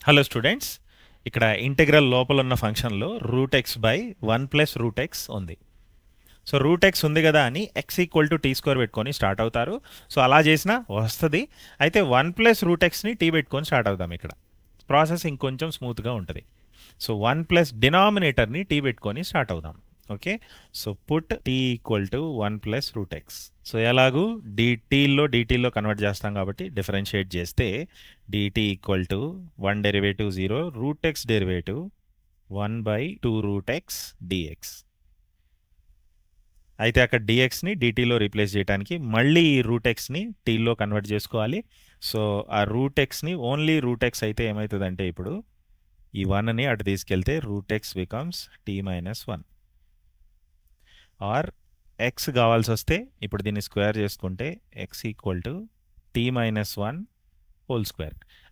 Hello students, ఇక్కడ integral లోపల ఉన్న ఫంక్షన్లో రూట్ ఎక్స్ బై 1 + ఉంది. సో రూట్ ఎక్స్ ఉంది కదా అని x equal to tea square పెట్టుకొని స్టార్ట్ అవుతారు. సో అలా చేసినా వస్తుంది. అయితే 1 + టీ పెట్టుకొని స్టార్ట్ అవుతాం. ఇక్కడ ప్రాసెస్ ఇంకొంచెం స్మూత్గా ఉంటుంది. సో 1 డినామినేటర్ని టీ పెట్టుకొని స్టార్ట్ అవుదాం. Okay, so put t equal to 1 + so ఎలాగూ డిటీలో కన్వర్ట్ చేస్తాం కాబట్టి డిఫరెన్షియేట్ చేస్తే dt equal to 1 derivative 0 root x derivative 1/2 dx. అయితే అక్కడ dxని dtలో రీప్లేస్ చేయడానికి మళ్ళీ ఈ రూట్ ఎక్స్ని టీలో కన్వర్ట్ చేసుకోవాలి. సో ఆ రూట్ ఎక్స్ని ఓన్లీ రూట్ ఎక్స్ అయితే ఏమవుతుందంటే ఇప్పుడు ఈ 1ని అటు తీసుకెళ్తే root x becomes t-1. Or x కావాల్సి వస్తే ఇప్పుడు దీన్ని స్క్వేర్ చేసుకుంటే ఎక్స్ ఈక్వల్ టు t-1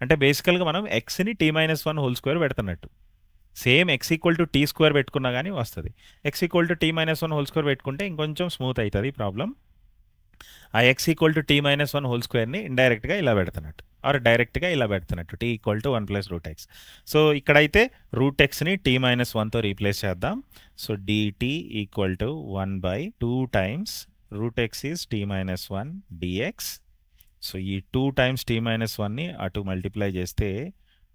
అంటే బేసికల్గా మనం ఎక్స్ని t-1 పెడుతున్నట్టు. Same X equal to tea square పెట్టుకున్నా కానీ వస్తుంది. ఎక్స్ ఈక్వల్ టు t-1 పెట్టుకుంటే ఇంకొంచెం స్మూత్ అవుతుంది ప్రాబ్లం. ఆ ఎక్స్ ఈక్వల్ టు t-1 ఇండైరెక్ట్గా ఇలా పెడుతున్నట్టు ఆర్ డైరెక్ట్గా ఇలా పెడుతున్నట్టు t equal to 1 + x. So ఇక్కడైతే రూట్ ఎక్స్ని t-1తో రీప్లేస్ చేద్దాం. So dt equal to 1/2 times root X is t-1 dx. So ఈ 2 టైమ్స్ t-1ని అటు మల్టిప్లై చేస్తే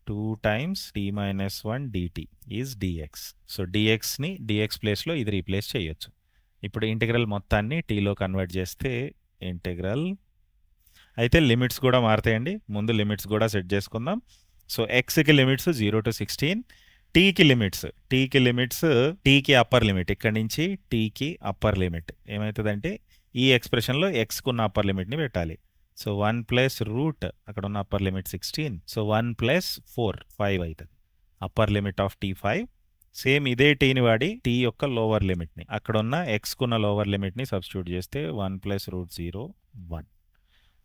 2 times t-1 dt is dx. So dxని dx ప్లేస్లో ఇది రీప్లేస్ చేయొచ్చు. ఇప్పుడు ఇంటిగ్రల్ మొత్తాన్ని టీలో కన్వర్ట్ చేస్తే ఇంటిగ్రల్ అయితే లిమిట్స్ కూడా మారుతాయండి. ముందు లిమిట్స్ కూడా సెట్ చేసుకుందాం. సో ఎక్స్కి లిమిట్స్ 0 to 16, టీకి లిమిట్స్ టీకి అప్పర్ లిమిట్, ఇక్కడి నుంచి టీకి అప్పర్ లిమిట్ ఏమవుతుందంటే ఈ ఎక్స్ప్రెషన్లో ఎక్స్కి ఉన్న అప్పర్ లిమిట్ని పెట్టాలి. సో 1 + రూట్ అక్కడ ఉన్న అప్పర్ లిమిట్ 16, సో 1 + 4 5 అవుతుంది. Upper limit of t 5. Same ఇదే టీని వాడి టీ యొక్క లోవర్ లిమిట్ని అక్కడ ఉన్న ఎక్స్కున్న లోవర్ లిమిట్ని సబ్స్టిట్యూట్ చేస్తే 1 + √0 1.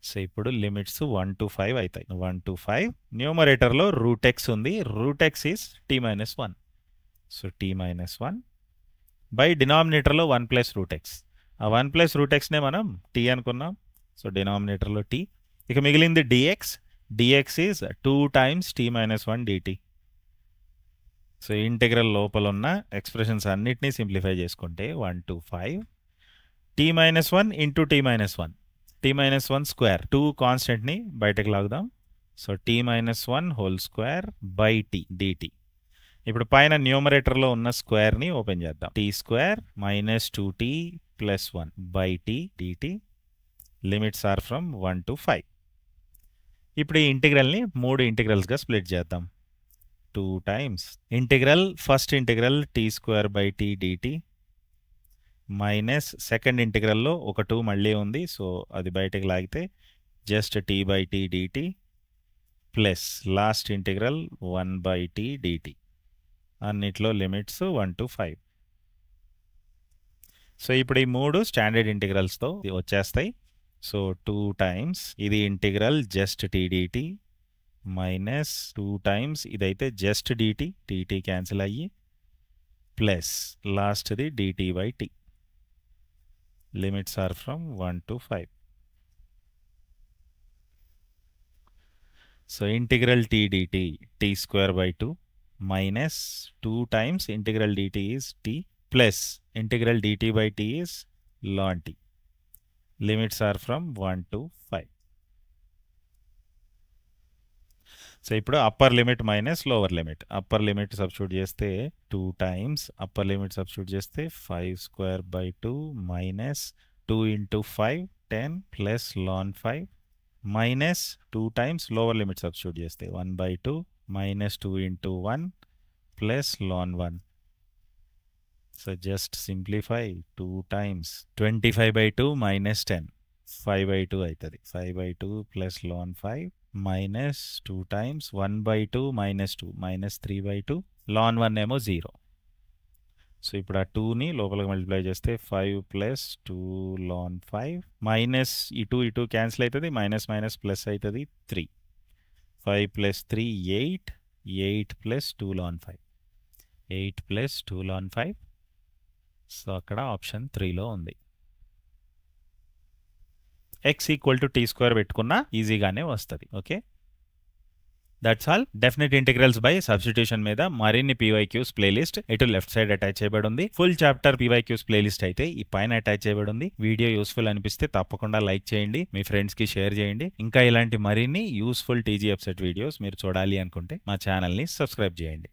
సో ఇప్పుడు లిమిట్స్ 1 to 5 అవుతాయి. 1 to 5 న్యూమరేటర్లో రూట్ ఎక్స్ ఉంది. Root X is t-1. So t-1 by డినామినేటర్లో 1 + √x. ఆ 1 + √xనే మనం టీ అనుకున్నాం. సో డినామినేటర్లో టీ. ఇక మిగిలింది dx is 2 times t-1 dt. So integral లోపల ఉన్న ఎక్స్ప్రెషన్స్ అన్నిటినీ సింప్లిఫై చేసుకుంటే 1 to 5 t-1 into t-1 t-1 square 2 కాన్స్టెంట్ని బయటకు లాగుదాం. So t-1 by tea dt. ఇప్పుడు పైన న్యూమరేటర్లో ఉన్న స్క్వేర్ని ఓపెన్ చేద్దాం. t² - 2t + 1 by tea dt. Limits are from 1 to 5. ఇప్పుడు ఈ ఇంటిగ్రల్ని 3 ఇంటిగ్రల్స్గా స్ప్లిట్ చేద్దాం. 2 times first integral t² by tea dt minus second ఇంటిగ్రల్లో ఒక 2 మళ్ళీ ఉంది. సో అది బయటకు లాగితే just t by tea dt plus last integral 1/t dt. అన్నిట్లో లిమిట్స్ 1 to 5. సో ఇప్పుడు ఈ 3 స్టాండర్డ్ ఇంటిగ్రల్స్తో వచ్చేస్తాయి. సో 2 టైమ్స్ ఇది integral just t dt minus 2 times ఇదైతే జస్ట్ dt క్యాన్సిల్ అయ్యి ప్లస్ లాస్ట్ది dt by T. Limits are from 1 to 5. So integral t dt t² by 2 minus 2 times integral dt is t plus integral dt by t is ln t. Limits are from 1 to 5. So ఇప్పుడు upper limit minus lower limit. Upper limit substitute చేస్తే 2 times upper limit substitute చేస్తే 5² by 2 minus 2 into 5 10 plus ln 5 minus 2 times lower limit substitute చేస్తే 1/2 minus 2 into 1 plus ln 1. So just simplify 2 times 25/2 minus 10 5/2 అవుతుంది. 5/2 plus ln 5 minus 2 times 1/2 minus 2 minus 3/2 ln 1 ఏమో 0. So ఇప్పుడు ఆ 2ని లోపలికి multiply చేస్తే 5 plus 2 ln 5 minus ఇటు cancel అవుతుంది. మైనస్ మైనస్ ప్లస్ అవుతుంది 3. 5 plus 3 8 plus 2 ln 5 8 plus 2 ln 5. So అక్కడ ఆప్షన్ 3లో ఉంది. x ఈక్వల్ టు t² పెట్టుకున్నా ఈజీగానే వస్తుంది. Okay. That's all. Definite integrals by substitution మీద మరిన్ని పీవైక్యూస్ ప్లేలిస్ట్ ఇటు లెఫ్ట్ సైడ్ అటాచ్ చేయబడి ఉంది. ఫుల్ చాప్టర్ పీవైక్యూస్ ప్లేలిస్ట్ అయితే ఈ పైన అటాచ్ చేయబడి ఉంది. వీడియో యూస్ఫుల్ అనిపిస్తే తప్పకుండా లైక్ చేయండి, మీ ఫ్రెండ్స్ కి షేర్ చేయండి. ఇంకా ఇలాంటి మరిన్ని యూస్ఫుల్ టీజీ వెబ్సైట్ వీడియోస్ మీరు చూడాలి అనుకుంటే మా ఛానల్ ని సబ్స్క్రైబ్ చేయండి.